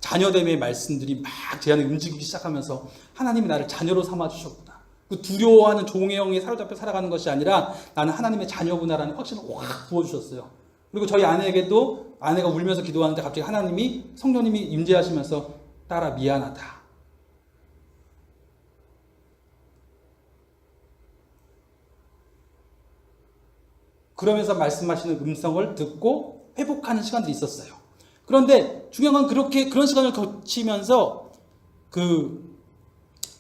자녀됨의 말씀들이 막 제 안에 움직이기 시작하면서 하나님이 나를 자녀로 삼아주셨구나. 그 두려워하는 종의 영에 사로잡혀 살아가는 것이 아니라 나는 하나님의 자녀구나라는 확신을 확 부어주셨어요. 그리고 저희 아내에게도 아내가 울면서 기도하는데 갑자기 하나님이 성령님이 임재하시면서 딸아 미안하다. 그러면서 말씀하시는 음성을 듣고 회복하는 시간들이 있었어요. 그런데 중요한 건 그런 시간을 거치면서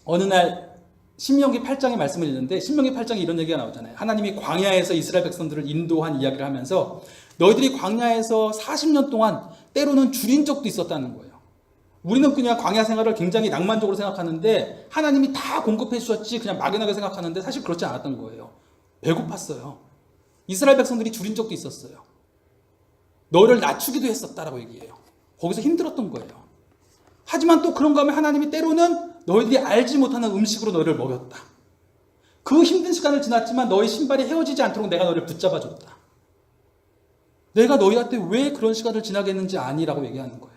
어느 날 신명기 8장의 말씀을 읽는데 신명기 8장에 이런 얘기가 나오잖아요. 하나님이 광야에서 이스라엘 백성들을 인도한 이야기를 하면서 너희들이 광야에서 40년 동안 때로는 줄인 적도 있었다는 거예요. 우리는 그냥 광야 생활을 굉장히 낭만적으로 생각하는데 하나님이 다 공급해 주셨지 그냥 막연하게 생각하는데 사실 그렇지 않았던 거예요. 배고팠어요. 이스라엘 백성들이 줄인 적도 있었어요. 너희를 낮추기도 했었다라고 얘기해요. 거기서 힘들었던 거예요. 하지만 또 그런가 하면 하나님이 때로는 너희들이 알지 못하는 음식으로 너희를 먹였다. 그 힘든 시간을 지났지만 너희 신발이 헤어지지 않도록 내가 너희를 붙잡아줬다. 내가 너희한테 왜 그런 시간을 지나게 했는지 아니라고 얘기하는 거예요.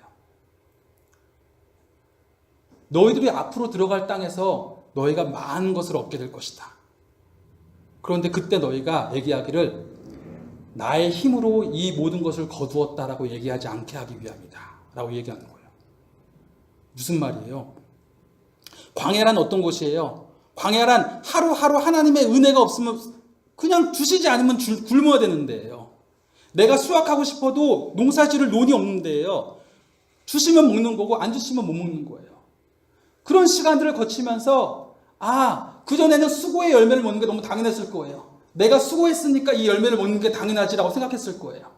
너희들이 앞으로 들어갈 땅에서 너희가 많은 것을 얻게 될 것이다. 그런데 그때 너희가 얘기하기를 나의 힘으로 이 모든 것을 거두었다라고 얘기하지 않게 하기 위함이다. 라고 얘기하는 거예요. 무슨 말이에요? 광야란 어떤 곳이에요? 광야란 하루하루 하나님의 은혜가 없으면 그냥 주시지 않으면 굶어야 되는 데예요. 내가 수확하고 싶어도 농사 지을 논이 없는 데예요. 주시면 먹는 거고 안 주시면 못 먹는 거예요. 그런 시간들을 거치면서 그전에는 수고의 열매를 먹는 게 너무 당연했을 거예요. 내가 수고했으니까 이 열매를 먹는 게 당연하지라고 생각했을 거예요.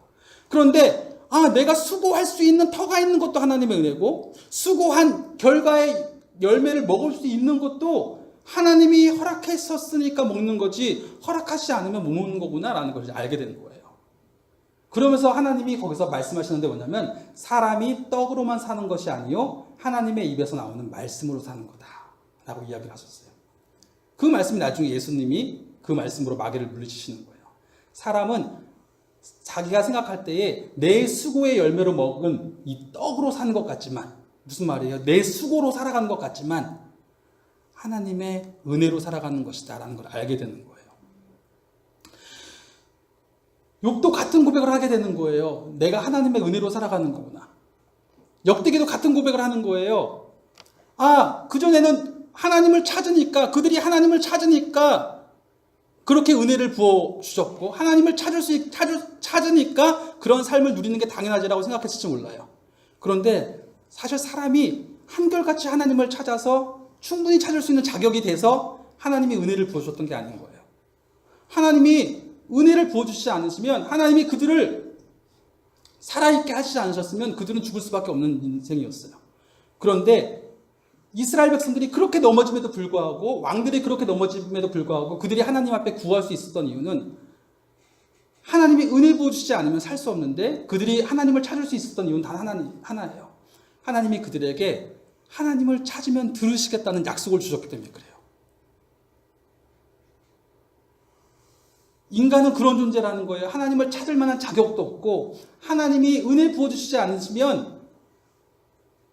그런데 내가 수고할 수 있는 터가 있는 것도 하나님의 은혜고, 수고한 결과의 열매를 먹을 수 있는 것도 하나님이 허락했었으니까 먹는 거지, 허락하지 않으면 못 먹는 거구나라는 것을 알게 되는 거예요. 그러면서 하나님이 거기서 말씀하시는데 뭐냐면, 사람이 떡으로만 사는 것이 아니요 하나님의 입에서 나오는 말씀으로 사는 거다 라고 이야기를 하셨어요. 그 말씀이 나중에 예수님이 그 말씀으로 마귀를 물리치시는 거예요. 사람은 자기가 생각할 때에 내 수고의 열매로 먹은 이 떡으로 사는 것 같지만, 무슨 말이에요? 내 수고로 살아가는 것 같지만 하나님의 은혜로 살아가는 것이다 라는 걸 알게 되는 거예요. 욥도 같은 고백을 하게 되는 거예요. 내가 하나님의 은혜로 살아가는 거구나. 역대기도 같은 고백을 하는 거예요. 그전에는 하나님을 찾으니까, 그들이 하나님을 찾으니까 그렇게 은혜를 부어주셨고, 하나님을 찾으니까 그런 삶을 누리는 게 당연하지라고 생각했을지 몰라요. 그런데 사실 사람이 한결같이 하나님을 찾아서 충분히 찾을 수 있는 자격이 돼서 하나님이 은혜를 부어주셨던 게 아닌 거예요. 하나님이 은혜를 부어주시지 않으시면, 하나님이 그들을 살아있게 하시지 않으셨으면 그들은 죽을 수밖에 없는 인생이었어요. 그런데 이스라엘 백성들이 그렇게 넘어짐에도 불구하고, 왕들이 그렇게 넘어짐에도 불구하고 그들이 하나님 앞에 구할 수 있었던 이유는, 하나님이 은혜 부어주시지 않으면 살 수 없는데 그들이 하나님을 찾을 수 있었던 이유는 단 하나예요. 하나님이 그들에게 하나님을 찾으면 들으시겠다는 약속을 주셨기 때문에 그래요. 인간은 그런 존재라는 거예요. 하나님을 찾을 만한 자격도 없고, 하나님이 은혜 부어주시지 않으시면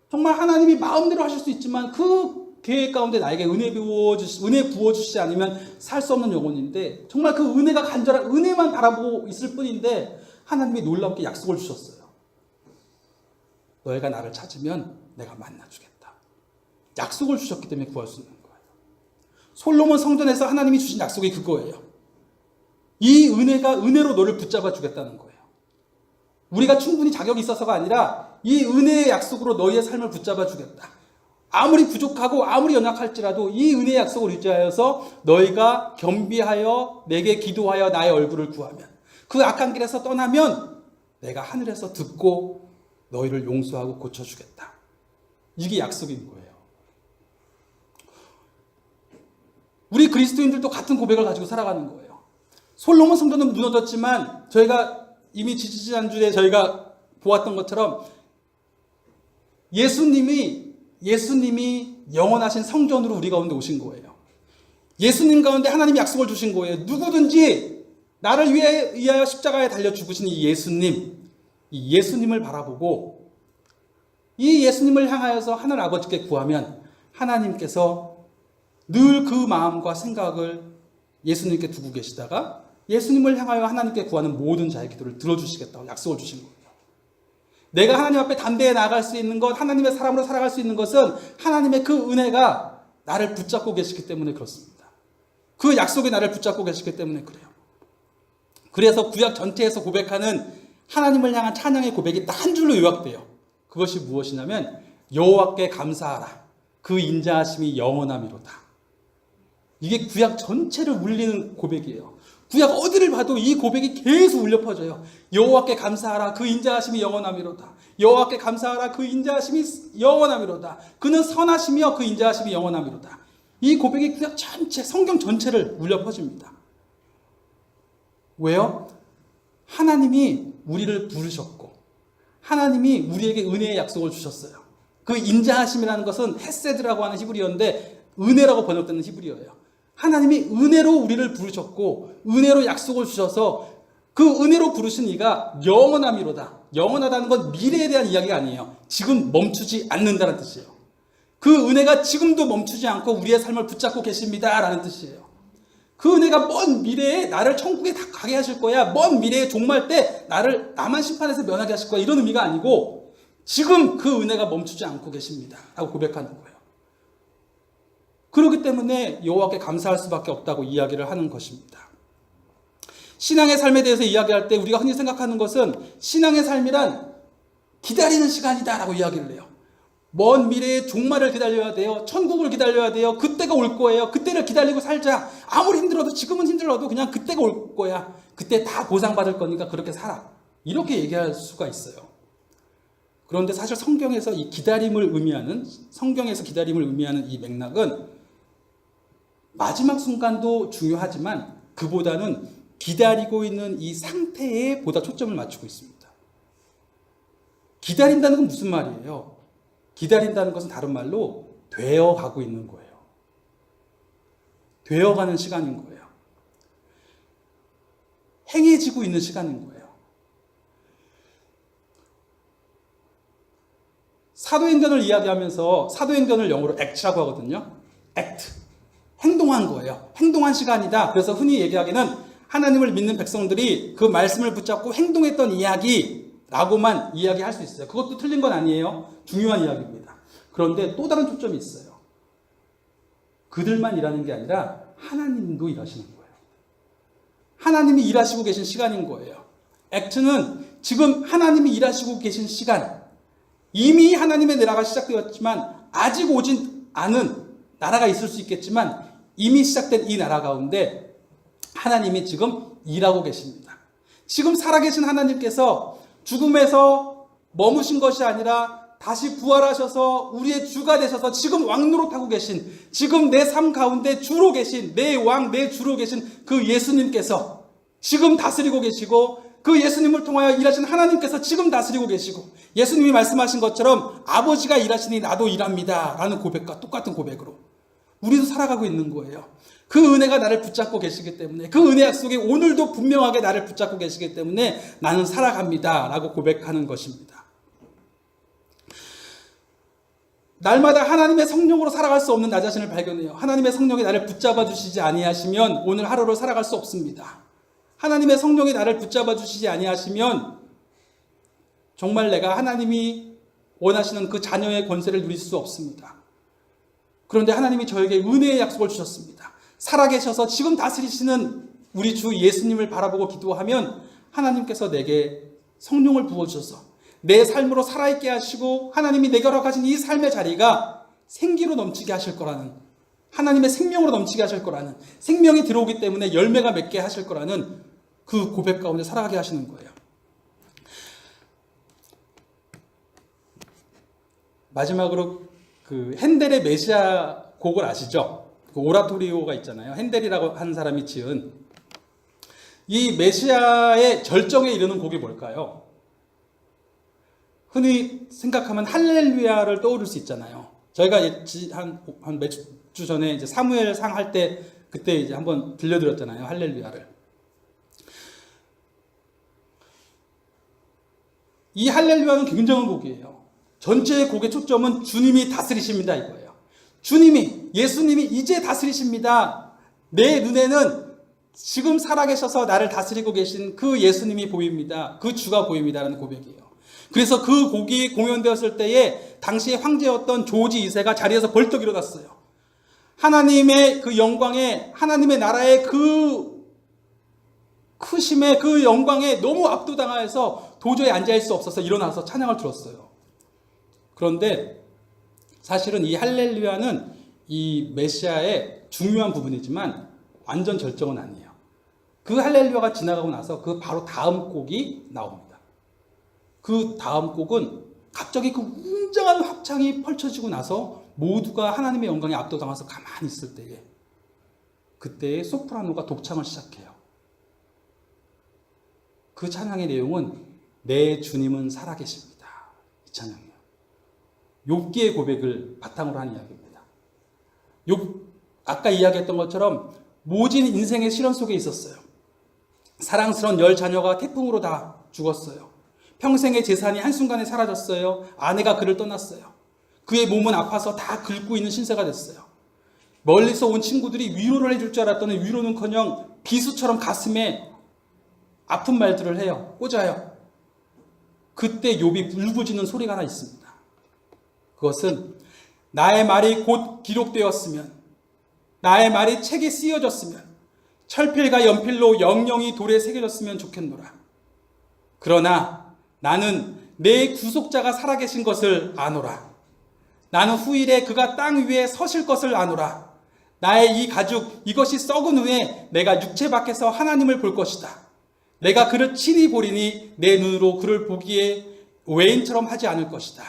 정말 하나님이 마음대로 하실 수 있지만 그 계획 가운데 나에게 은혜 부어주시지 않으면 살 수 없는 영혼인데, 정말 그 은혜가 간절한 은혜만 바라보고 있을 뿐인데 하나님이 놀랍게 약속을 주셨어요. 너희가 나를 찾으면 내가 만나주겠다. 약속을 주셨기 때문에 구할 수 있는 거예요. 솔로몬 성전에서 하나님이 주신 약속이 그거예요. 이 은혜로 너를 붙잡아 주겠다는 거예요. 우리가 충분히 자격이 있어서가 아니라 이 은혜의 약속으로 너희의 삶을 붙잡아 주겠다. 아무리 부족하고 아무리 연약할지라도 이 은혜의 약속을 유지하여서 너희가 겸비하여 내게 기도하여 나의 얼굴을 구하면, 그 악한 길에서 떠나면 내가 하늘에서 듣고 너희를 용서하고 고쳐주겠다. 이게 약속인 거예요. 우리 그리스도인들도 같은 고백을 가지고 살아가는 거예요. 솔로몬 성전은 무너졌지만 저희가 이미 지지난주에 저희가 보았던 것처럼 예수님이 영원하신 성전으로 우리 가운데 오신 거예요. 예수님 가운데 하나님이 약속을 주신 거예요. 누구든지 나를 위하여 십자가에 달려 죽으신 이 예수님을 바라보고 이 예수님을 향하여서 하늘 아버지께 구하면 하나님께서 늘 그 마음과 생각을 예수님께 두고 계시다가 예수님을 향하여 하나님께 구하는 모든 자의 기도를 들어주시겠다고 약속을 주신 거예요. 내가 하나님 앞에 담대히 나아갈 수 있는 것, 하나님의 사람으로 살아갈 수 있는 것은 하나님의 그 은혜가 나를 붙잡고 계시기 때문에 그렇습니다. 그 약속이 나를 붙잡고 계시기 때문에 그래요. 그래서 구약 전체에서 고백하는 하나님을 향한 찬양의 고백이 딱 한 줄로 요약돼요. 그것이 무엇이냐면 여호와께 감사하라. 그 인자하심이 영원함이로다. 이게 구약 전체를 울리는 고백이에요. 구약 어디를 봐도 이 고백이 계속 울려 퍼져요. 여호와께 감사하라. 그 인자하심이 영원함이로다. 여호와께 감사하라. 그 인자하심이 영원함이로다. 그는 선하시며 그 인자하심이 영원함이로다. 이 고백이 구약 전체, 성경 전체를 울려 퍼집니다. 왜요? 하나님이 우리를 부르셨고 하나님이 우리에게 은혜의 약속을 주셨어요. 그 인자하심이라는 것은 헤세드라고 하는 히브리어인데 은혜라고 번역되는 히브리어예요. 하나님이 은혜로 우리를 부르셨고 은혜로 약속을 주셔서 그 은혜로 부르신 이가 영원함이로다. 영원하다는 건 미래에 대한 이야기가 아니에요. 지금 멈추지 않는다는 뜻이에요. 그 은혜가 지금도 멈추지 않고 우리의 삶을 붙잡고 계십니다 라는 뜻이에요. 그 은혜가 먼 미래에 나를 천국에 다 가게 하실 거야. 먼 미래에 종말 때 나만 심판에서 면하게 하실 거야. 이런 의미가 아니고 지금 그 은혜가 멈추지 않고 계십니다 라고 고백하는 거예요. 그렇기 때문에 여호와께 감사할 수밖에 없다고 이야기를 하는 것입니다. 신앙의 삶에 대해서 이야기할 때 우리가 흔히 생각하는 것은 신앙의 삶이란 기다리는 시간이다 라고 이야기를 해요. 먼 미래의 종말을 기다려야 돼요. 천국을 기다려야 돼요. 그때가 올 거예요. 그때를 기다리고 살자. 아무리 힘들어도 지금은 힘들어도 그냥 그때가 올 거야. 그때 다 보상받을 거니까 그렇게 살아. 이렇게 얘기할 수가 있어요. 그런데 사실 성경에서 기다림을 의미하는 이 맥락은 마지막 순간도 중요하지만 그보다는 기다리고 있는 이 상태에 보다 초점을 맞추고 있습니다. 기다린다는 건 무슨 말이에요? 기다린다는 것은 다른 말로 되어가고 있는 거예요. 되어가는 시간인 거예요. 행해지고 있는 시간인 거예요. 사도행전을 이야기하면서 사도행전을 영어로 act라고 하거든요. act. 행동한 거예요. 행동한 시간이다. 그래서 흔히 얘기하기는 하나님을 믿는 백성들이 그 말씀을 붙잡고 행동했던 이야기라고만 이야기할 수 있어요. 그것도 틀린 건 아니에요. 중요한 이야기입니다. 그런데 또 다른 초점이 있어요. 그들만 일하는 게 아니라 하나님도 일하시는 거예요. 하나님이 일하시고 계신 시간인 거예요. 액트는 지금 하나님이 일하시고 계신 시간, 이미 하나님의 나라가 시작되었지만 아직 오진 않은 나라가 있을 수 있겠지만 이미 시작된 이 나라 가운데 하나님이 지금 일하고 계십니다. 지금 살아계신 하나님께서 죽음에서 머무신 것이 아니라 다시 부활하셔서 우리의 주가 되셔서 지금 왕노릇하고 계신, 지금 내 삶 가운데 주로 계신, 내 왕, 내 주로 계신 그 예수님께서 지금 다스리고 계시고, 그 예수님을 통하여 일하신 하나님께서 지금 다스리고 계시고, 예수님이 말씀하신 것처럼 아버지가 일하시니 나도 일합니다 라는 고백과 똑같은 고백으로 우리도 살아가고 있는 거예요. 그 은혜가 나를 붙잡고 계시기 때문에, 그 은혜 약속이 오늘도 분명하게 나를 붙잡고 계시기 때문에 나는 살아갑니다 라고 고백하는 것입니다. 날마다 하나님의 성령으로 살아갈 수 없는 나 자신을 발견해요. 하나님의 성령이 나를 붙잡아 주시지 아니하시면 오늘 하루를 살아갈 수 없습니다. 하나님의 성령이 나를 붙잡아 주시지 아니하시면 정말 내가 하나님이 원하시는 그 자녀의 권세를 누릴 수 없습니다. 그런데 하나님이 저에게 은혜의 약속을 주셨습니다. 살아계셔서 지금 다스리시는 우리 주 예수님을 바라보고 기도하면 하나님께서 내게 성령을 부어주셔서 내 삶으로 살아있게 하시고 하나님이 내게 허락하신 이 삶의 자리가 생기로 넘치게 하실 거라는, 하나님의 생명으로 넘치게 하실 거라는, 생명이 들어오기 때문에 열매가 맺게 하실 거라는 그 고백 가운데 살아가게 하시는 거예요. 마지막으로 그 핸델의 메시아 곡을 아시죠? 그 오라토리오가 있잖아요. 핸델이라고 한 사람이 지은 이 메시아의 절정에 이르는 곡이 뭘까요? 흔히 생각하면 할렐루야를 떠오를 수 있잖아요. 저희가 한 몇 주 전에 이제 사무엘상 할 때 그때 이제 한번 들려드렸잖아요. 할렐루야를. 이 할렐루야는 굉장한 곡이에요. 전체의 곡의 초점은 주님이 다스리십니다 이거예요. 주님이, 예수님이 이제 다스리십니다. 내 눈에는 지금 살아계셔서 나를 다스리고 계신 그 예수님이 보입니다. 그 주가 보입니다라는 고백이에요. 그래서 그 곡이 공연되었을 때에 당시의 황제였던 조지 2세가 자리에서 벌떡 일어났어요. 하나님의 그 영광에, 하나님의 나라의 그 크심의 그 영광에 너무 압도당하여서 도저히 앉아있을 수 없어서 일어나서 찬양을 들었어요. 그런데 사실은 이 할렐루야는 이 메시아의 중요한 부분이지만 완전 절정은 아니에요. 그 할렐루야가 지나가고 나서 그 바로 다음 곡이 나옵니다. 그 다음 곡은 갑자기 그 웅장한 합창이 펼쳐지고 나서 모두가 하나님의 영광에 압도당해서 가만히 있을 때에 그때의 소프라노가 독창을 시작해요. 그 찬양의 내용은 내 주님은 살아계십니다. 이 찬양이에요. 욥기의 고백을 바탕으로 한 이야기입니다. 아까 이야기했던 것처럼 모진 인생의 시련 속에 있었어요. 사랑스러운 10자녀가 태풍으로 다 죽었어요. 평생의 재산이 한순간에 사라졌어요. 아내가 그를 떠났어요. 그의 몸은 아파서 다 긁고 있는 신세가 됐어요. 멀리서 온 친구들이 위로를 해줄 줄 알았더니 위로는커녕 비수처럼 가슴에 아픈 말들을 해요. 꽂아요. 그때 욥이 울부짖는 소리가 하나 있습니다. 그것은 나의 말이 곧 기록되었으면, 나의 말이 책에 쓰여졌으면, 철필과 연필로 영영이 돌에 새겨졌으면 좋겠노라. 그러나 나는 내 구속자가 살아계신 것을 아노라. 나는 후일에 그가 땅 위에 서실 것을 아노라. 나의 이 가죽, 이것이 썩은 후에 내가 육체 밖에서 하나님을 볼 것이다. 내가 그를 친히 보리니 내 눈으로 그를 보기에 외인처럼 하지 않을 것이다.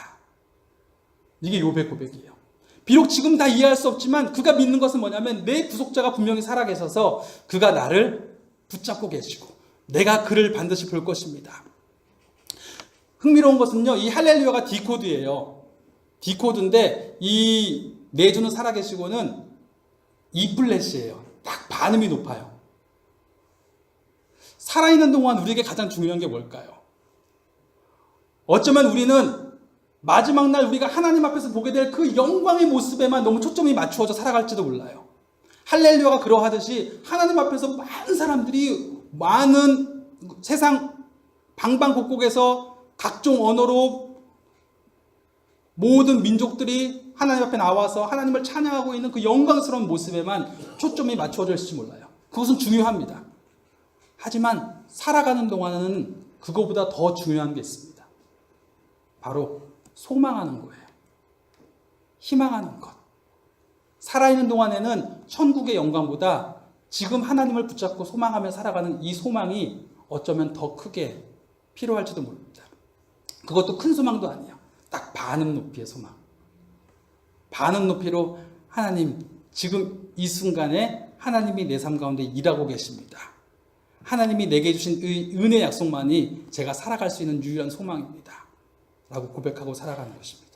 이게 욥의 고백이에요. 비록 지금 다 이해할 수 없지만 그가 믿는 것은 뭐냐면 내 구속자가 분명히 살아계셔서 그가 나를 붙잡고 계시고 내가 그를 반드시 볼 것입니다. 흥미로운 것은요, 이 할렐루야가 D코드예요. D코드인데 이 내주는 살아계시고는 E 플랫이에요. 딱 반음이 높아요. 살아있는 동안 우리에게 가장 중요한 게 뭘까요? 어쩌면 우리는 마지막 날 우리가 하나님 앞에서 보게 될 그 영광의 모습에만 너무 초점이 맞추어져 살아갈지도 몰라요. 할렐루야가 그러하듯이 하나님 앞에서 많은 사람들이 많은 세상 방방곡곡에서 각종 언어로 모든 민족들이 하나님 앞에 나와서 하나님을 찬양하고 있는 그 영광스러운 모습에만 초점이 맞추어질지 몰라요. 그것은 중요합니다. 하지만 살아가는 동안에는 그거보다 더 중요한 게 있습니다. 바로 소망하는 거예요. 희망하는 것. 살아있는 동안에는 천국의 영광보다 지금 하나님을 붙잡고 소망하며 살아가는 이 소망이 어쩌면 더 크게 필요할지도 모릅니다. 그것도 큰 소망도 아니에요. 딱 반음 높이의 소망. 반음 높이로 하나님, 지금 이 순간에 하나님이 내 삶 가운데 일하고 계십니다. 하나님이 내게 주신 이 은혜 약속만이 제가 살아갈 수 있는 유일한 소망입니다. 라고 고백하고 살아가는 것입니다.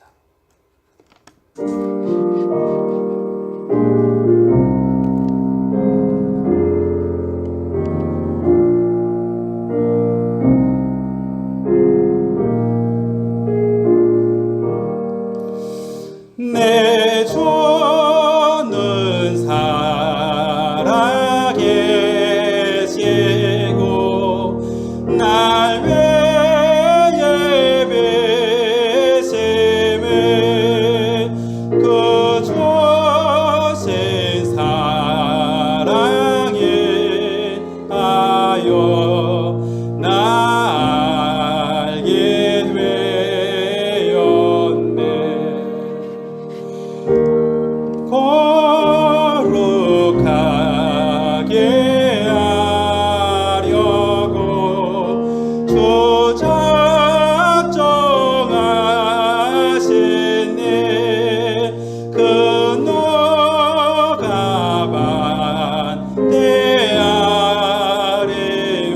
내 주는 살아계시고 날 위해 배심을 그 주신 사랑에 하여 나 알게 되었네. 거룩하게 하려고 조작정하신 그 노가반 내 아래요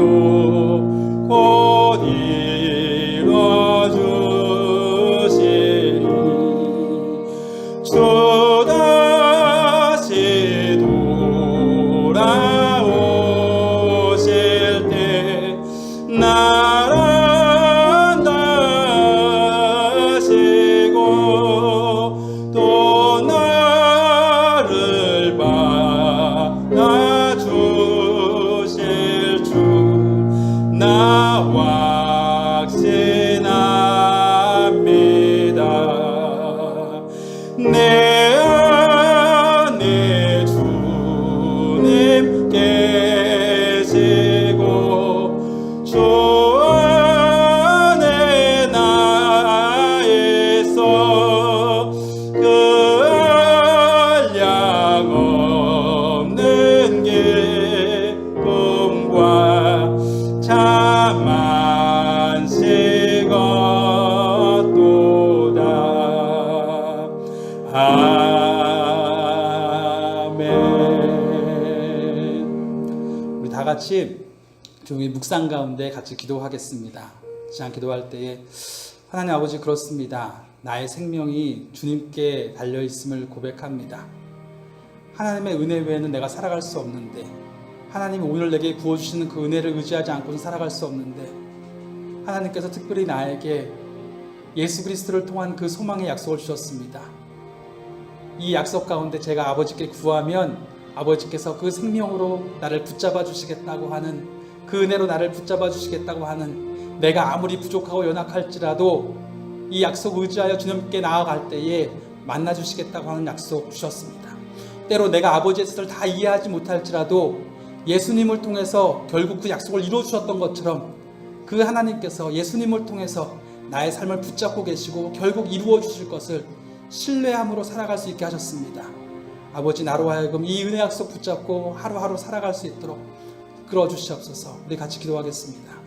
곧 이뤄주시리. 주 다시 돌아오실 때 나를 다시고 또 나를 받아주실 줄 나 확신합니다. 내 안에 주님 계시고 주 안에 나 있어 그 한량 없는 기쁨과 참 안식 얻도다. 아멘. 우리 다 같이 조용히 묵상 가운데 같이 기도하겠습니다. 시간 기도할 때에 하나님 아버지, 그렇습니다. 나의 생명이 주님께 달려있음을 고백합니다. 하나님의 은혜 외에는 내가 살아갈 수 없는데, 하나님이 오늘 내게 부어주시는 그 은혜를 의지하지 않고는 살아갈 수 없는데, 하나님께서 특별히 나에게 예수 그리스도를 통한 그 소망의 약속을 주셨습니다. 이 약속 가운데 제가 아버지께 구하면 아버지께서 그 생명으로 나를 붙잡아 주시겠다고 하는, 그 은혜로 나를 붙잡아 주시겠다고 하는, 내가 아무리 부족하고 연약할지라도 이 약속 의지하여 주님께 나아갈 때에 만나 주시겠다고 하는 약속 주셨습니다. 때로 내가 아버지의 뜻을 다 이해하지 못할지라도 예수님을 통해서 결국 그 약속을 이루어 주셨던 것처럼 그 하나님께서 예수님을 통해서 나의 삶을 붙잡고 계시고 결국 이루어 주실 것을 신뢰함으로 살아갈 수 있게 하셨습니다. 아버지, 나로 하여금 이 은혜 약속 붙잡고 하루하루 살아갈 수 있도록 이끌어 주시옵소서. 우리 같이 기도하겠습니다.